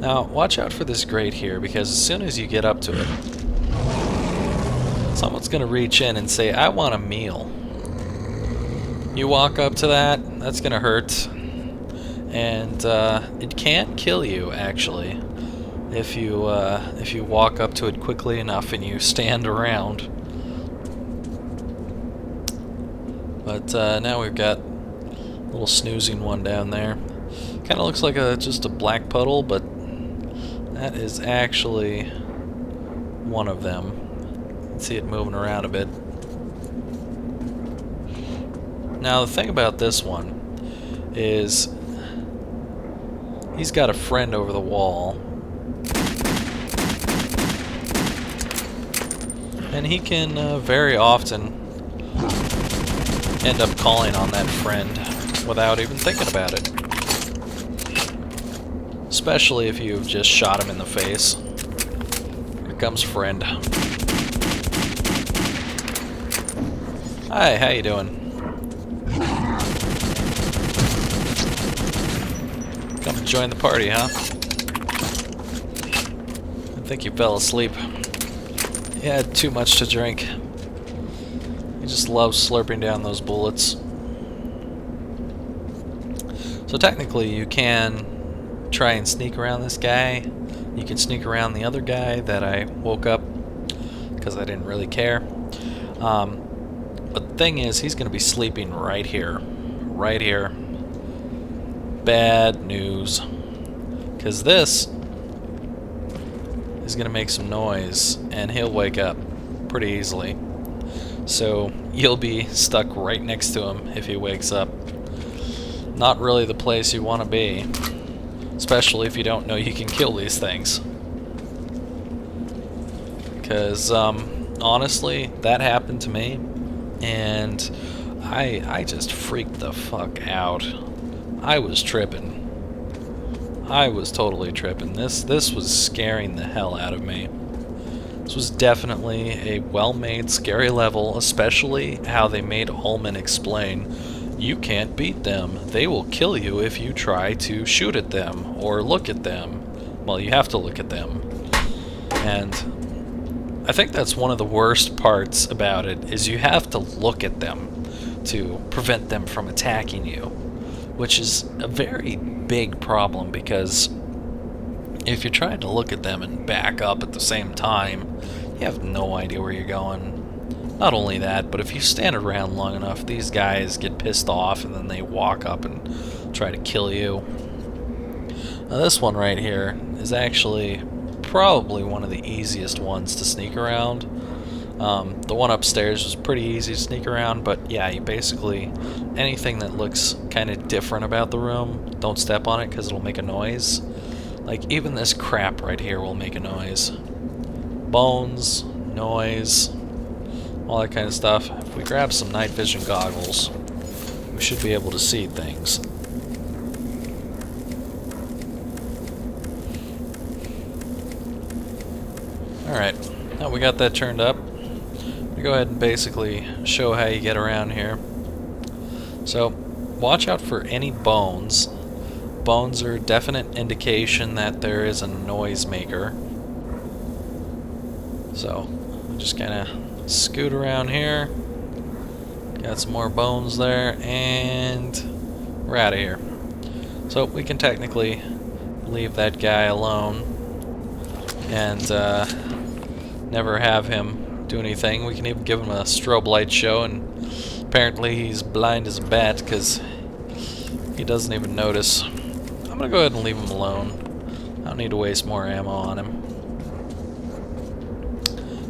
Now, watch out for this grate here, because as soon as you get up to it, someone's going to reach in and say, I want a meal. You walk up to that, that's going to hurt. And it can't kill you, actually, if you walk up to it quickly enough and you stand around. But now we've got a little snoozing one down there. Kind of looks like just a black puddle, but that is actually one of them. You can see it moving around a bit. Now the thing about this one is he's got a friend over the wall, and he can very often end up calling on that friend without even thinking about it. Especially if you've just shot him in the face. Here comes friend. Hi, how you doing? Come and join the party, huh? I think you fell asleep. You had too much to drink. He just loves slurping down those bullets. So technically you can try and sneak around this guy. You can sneak around the other guy that I woke up because I didn't really care. But the thing is, he's going to be sleeping right here. Right here. Bad news. Because this is going to make some noise and he'll wake up pretty easily. So you'll be stuck right next to him if he wakes up. Not really the place you want to be, especially if you don't know you can kill these things. Because honestly, that happened to me, and I just freaked the fuck out. I was tripping. I was totally tripping. This was scaring the hell out of me. This was definitely a well-made, scary level, especially how they made Ullman explain, you can't beat them. They will kill you if you try to shoot at them or look at them. Well, you have to look at them. And I think that's one of the worst parts about it, is you have to look at them to prevent them from attacking you, which is a very big problem, because if you're trying to look at them and back up at the same time, you have no idea where you're going. Not only that, but if you stand around long enough, these guys get pissed off and then they walk up and try to kill you. Now this one right here is actually probably one of the easiest ones to sneak around. The one upstairs was pretty easy to sneak around, but yeah, you basically, anything that looks kind of different about the room, don't step on it because it'll make a noise. Like, even this crap right here will make a noise. Bones, noise, all that kind of stuff. If we grab some night vision goggles, we should be able to see things. Alright, now we got that turned up. We go ahead and basically show how you get around here. So, watch out for any bones. Bones are a definite indication that there is a noisemaker. So, we'll just kind of scoot around here. Got some more bones there, and we're out of here. So, we can technically leave that guy alone and never have him do anything. We can even give him a strobe light show, and apparently he's blind as a bat because he doesn't even notice. I'm gonna go ahead and leave him alone. I don't need to waste more ammo on him.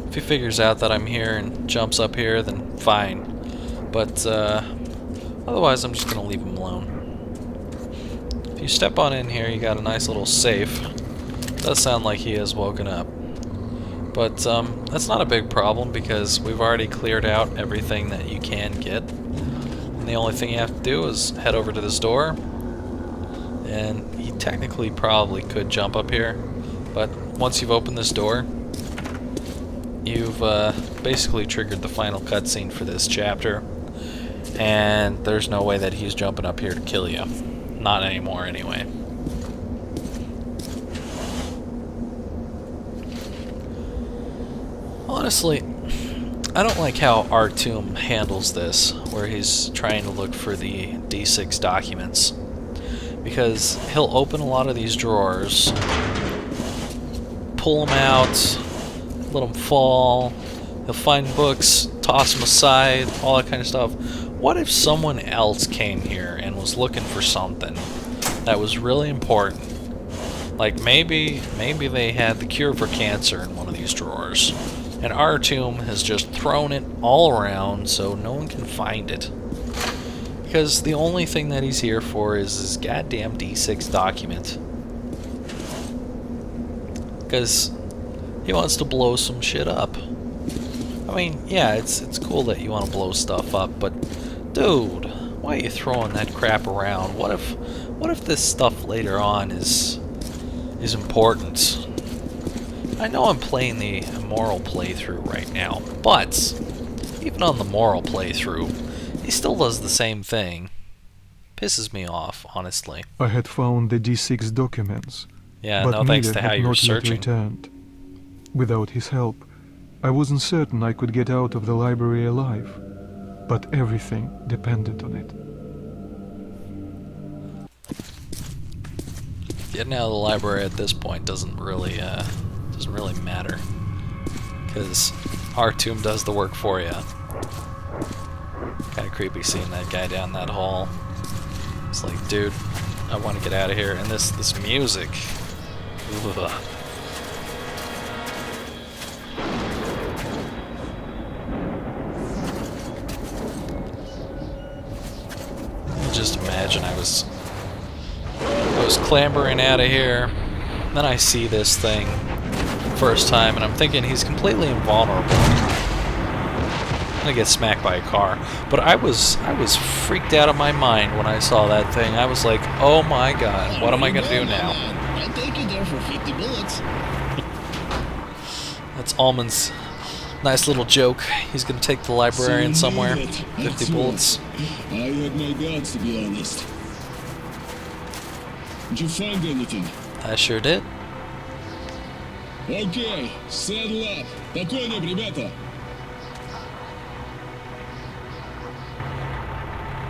If he figures out that I'm here and jumps up here, then fine. But otherwise, I'm just gonna leave him alone. If you step on in here, you got a nice little safe. Does sound like he has woken up. But that's not a big problem because we've already cleared out everything that you can get. And the only thing you have to do is head over to this door. And he technically probably could jump up here. But once you've opened this door, you've basically triggered the final cutscene for this chapter. And there's no way that he's jumping up here to kill you. Not anymore, anyway. Honestly, I don't like how Artyom handles this, where he's trying to look for the D6 documents. Because he'll open a lot of these drawers, pull them out, let them fall, he'll find books, toss them aside, all that kind of stuff. What if someone else came here and was looking for something that was really important? Like maybe they had the cure for cancer in one of these drawers, and Artyom has just thrown it all around so no one can find it. Because the only thing that he's here for is his goddamn D6 document. Because he wants to blow some shit up. I mean, yeah, it's cool that you want to blow stuff up, but dude, why are you throwing that crap around? What if this stuff later on is important? I know I'm playing the Immoral playthrough right now, but even on the Moral playthrough, he still does the same thing. Pisses me off, honestly. I had found the D6 documents, Yeah, but no thanks Miller to how had you're not yet searching. returned. Without his help, I wasn't certain I could get out of the library alive, but everything depended on it. Getting out of the library at this point doesn't really matter, because Artyom does the work for you. Kind of creepy seeing that guy down that hall. It's like, dude, I want to get out of here. And this music. Ugh. Just imagine I was clambering out of here, then I see this thing first time, and I'm thinking he's completely invulnerable. I'm gonna get smacked by a car. But I was freaked out of my mind when I saw that thing. I was like, oh my god, what am I gonna do now? I'll take you there for 50 bullets. That's Almond's nice little joke. He's gonna take the librarian somewhere. 50 bullets. I had my doubts, to be honest. Did you find anything? I sure did. Okay, saddle up. По коням, ребята.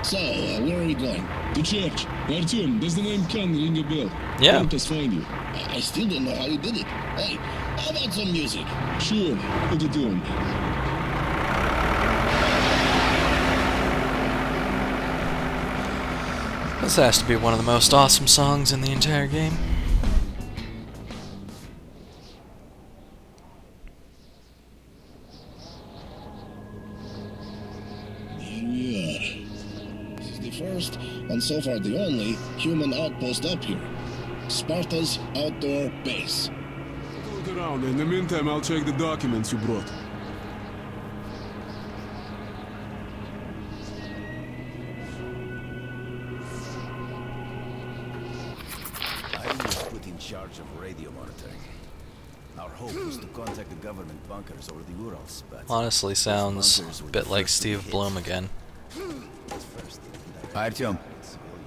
So, where are we going? To church. Artyom, does the name Khan ring a bell? Yeah. Help us find you. I still don't know how you did it. Hey, how about some music? Sure, put it on. This has to be one of the most awesome songs in the entire game. Here we are. This is the first, and so far the only, human outpost up here. Sparta's outdoor base. Look around. In the meantime, I'll check the documents you brought. I was put in charge of radio monitoring. Our hope was to contact the government bunkers over the Urals, but Honestly sounds a bit like Steve Bloom again. Artyom,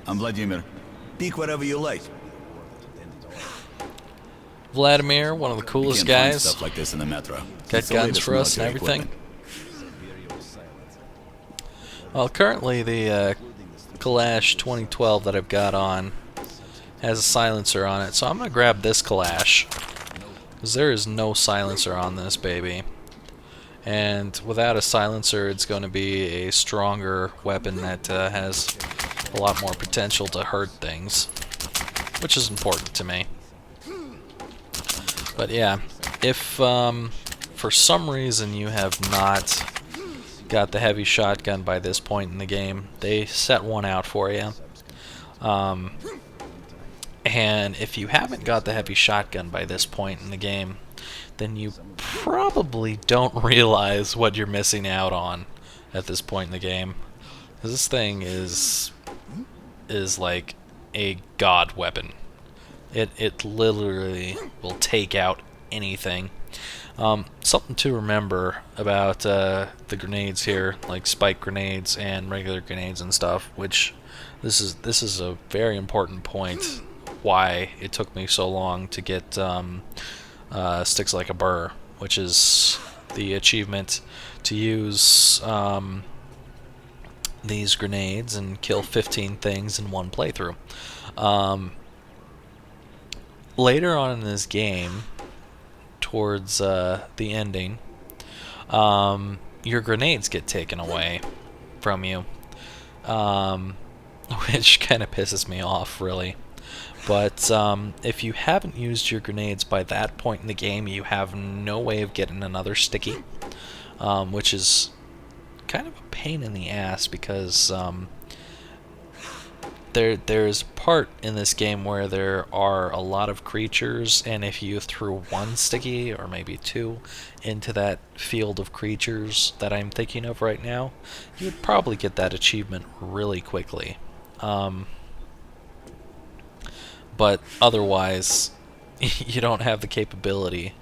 I'm Vladimir. Peek whatever you like. Vladimir, one of the coolest You can't find guys. stuff like this in the metro. Got It's the guns latest for us and military everything. equipment. Well, currently the Kalash 2012 that I've got on has a silencer on it, so I'm going to grab this Kalash, because there is no silencer on this baby. And without a silencer, it's going to be a stronger weapon that has a lot more potential to hurt things, which is important to me. But yeah, if for some reason you have not got the heavy shotgun by this point in the game, they set one out for you. And if you haven't got the heavy shotgun by this point in the game, then you probably don't realize what you're missing out on at this point in the game. 'Cause this thing is like a god weapon. It literally will take out anything. Something to remember about the grenades here, like spike grenades and regular grenades and stuff, which this is a very important point why it took me so long to get Sticks Like a Burr, which is the achievement to use these grenades and kill 15 things in one playthrough. Later on in this game, towards the ending, your grenades get taken away from you, which kind of pisses me off, really. But if you haven't used your grenades by that point in the game, you have no way of getting another sticky, which is kind of a pain in the ass, because there's a part in this game where there are a lot of creatures, and if you threw one sticky, or maybe two, into that field of creatures that I'm thinking of right now, you would probably get that achievement really quickly. But otherwise, you don't have the capability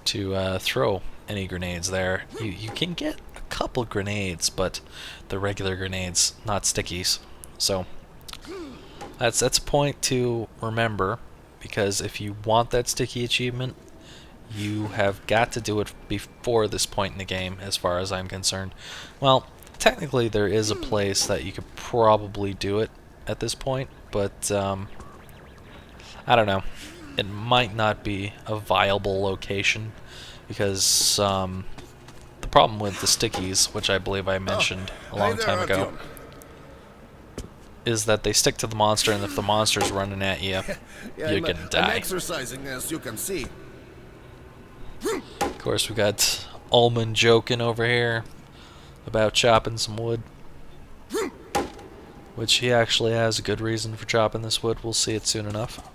to throw any grenades there. You can get a couple grenades, but the regular grenades, not stickies. So that's a point to remember, because if you want that sticky achievement, you have got to do it before this point in the game, as far as I'm concerned. Well, technically there is a place that you could probably do it at this point, but I don't know. It might not be a viable location, because the problem with the stickies, which I believe I mentioned a long time ago, is that they stick to the monster, and if the monster's running at you, you're gonna die. I'm exercising, as you can see. Of course, we got Ullman joking over here about chopping some wood, which he actually has a good reason for chopping this wood. We'll see it soon enough.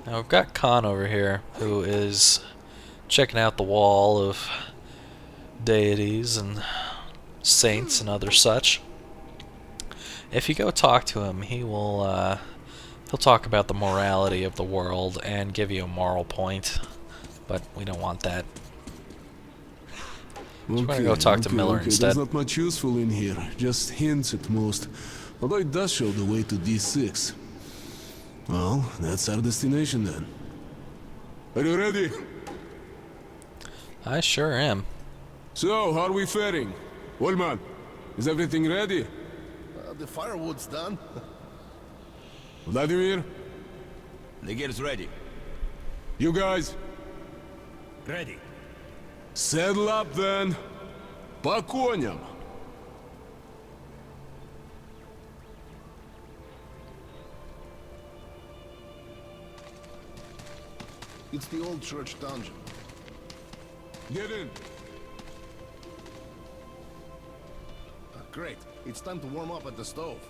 Now we've got Khan over here, who is checking out the wall of deities and saints and other such. If you go talk to him, he will he'll talk about the morality of the world and give you a moral point, but we don't want that. So we're gonna go talk to Miller instead. There's not much useful in here, just hints at most. Although it does show the way to D6. Well, that's our destination then. Are you ready? I sure am. So, how are we faring? Ullman, is everything ready? The firewood's done. Vladimir, The gear's ready. you guys, Ready. saddle up then. По коням. It's the old church dungeon. Get in. Great. It's time to warm up at the stove.